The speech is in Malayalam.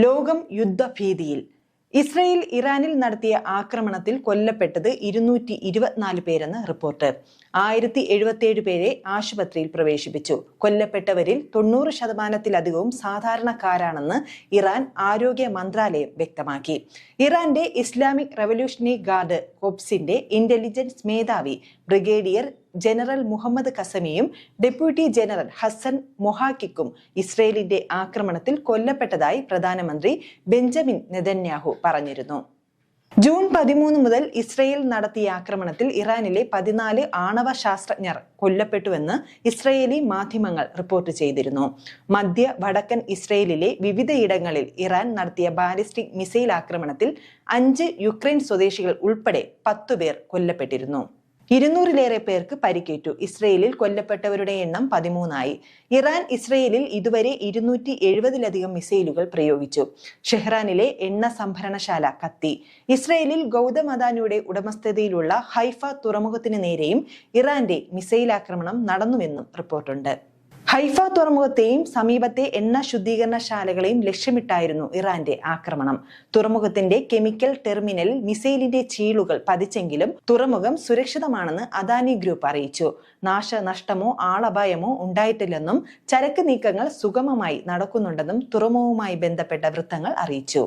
ലോകം യുദ്ധഭീതിയിൽ. ഇസ്രയേൽ ഇറാനിൽ നടത്തിയ ആക്രമണത്തിൽ കൊല്ലപ്പെട്ടത് 224 പേരെന്ന് റിപ്പോർട്ട്. 1077 പേരെ ആശുപത്രിയിൽ പ്രവേശിപ്പിച്ചു. കൊല്ലപ്പെട്ടവരിൽ 90% സാധാരണക്കാരാണെന്ന് ഇറാൻ ആരോഗ്യ മന്ത്രാലയം വ്യക്തമാക്കി. ഇറാന്റെ ഇസ്ലാമിക് റവല്യൂഷണറി ഗാർഡ് കോപ്സിന്റെ ഇന്റലിജൻസ് മേധാവി ബ്രിഗേഡിയർ ജനറൽ മുഹമ്മദ് കസമിയും ഡെപ്യൂട്ടി ജനറൽ ഹസൻ മൊഹാക്കിക്കും ഇസ്രയേലിന്റെ ആക്രമണത്തിൽ കൊല്ലപ്പെട്ടതായി പ്രധാനമന്ത്രി ബെഞ്ചമിൻ നെതന്യാഹു പറഞ്ഞിരുന്നു. ജൂൺ 13 മുതൽ ഇസ്രയേൽ നടത്തിയ ആക്രമണത്തിൽ ഇറാനിലെ 14 ആണവ ശാസ്ത്രജ്ഞർ കൊല്ലപ്പെട്ടുവെന്ന് ഇസ്രയേലി മാധ്യമങ്ങൾ റിപ്പോർട്ട് ചെയ്തിരുന്നു. മധ്യ വടക്കൻ ഇസ്രയേലിലെ വിവിധയിടങ്ങളിൽ ഇറാൻ നടത്തിയ ബാലിസ്റ്റിക് മിസൈൽ ആക്രമണത്തിൽ 5 യുക്രൈൻ സ്വദേശികൾ ഉൾപ്പെടെ 10 പേർ കൊല്ലപ്പെട്ടിരുന്നു. 200-ലേറെ പേർക്ക് പരിക്കേറ്റു. ഇസ്രയേലിൽ കൊല്ലപ്പെട്ടവരുടെ എണ്ണം 13 ഇറാൻ ഇസ്രയേലിൽ ഇതുവരെ 270-ലധികം മിസൈലുകൾ പ്രയോഗിച്ചു. ഷെഹ്റാനിലെ എണ്ണ സംഭരണശാല കത്തി. ഇസ്രയേലിൽ ഗൗതം അദാനിയുടെ ഉടമസ്ഥതയിലുള്ള ഹൈഫ തുറമുഖത്തിന് നേരെയും ഇറാന്റെ മിസൈൽ ആക്രമണം നടന്നുവെന്നും റിപ്പോർട്ടുണ്ട്. ഹൈഫ തുറമുഖത്തെയും സമീപത്തെ എണ്ണ ശുദ്ധീകരണശാലകളെയും ലക്ഷ്യമിട്ടായിരുന്നു ഇറാന്റെ ആക്രമണം. തുറമുഖത്തിന്റെ കെമിക്കൽ ടെർമിനലിൽ മിസൈലിന്റെ ചീളുകൾ പതിച്ചെങ്കിലും തുറമുഖം സുരക്ഷിതമാണെന്ന് അദാനി ഗ്രൂപ്പ് അറിയിച്ചു. നാശനഷ്ടമോ ആളപായമോ ഉണ്ടായിട്ടില്ലെന്നും ചരക്ക് നീക്കങ്ങൾ സുഗമമായി നടക്കുന്നുണ്ടെന്നും തുറമുഖവുമായി ബന്ധപ്പെട്ട വൃത്തങ്ങൾ അറിയിച്ചു.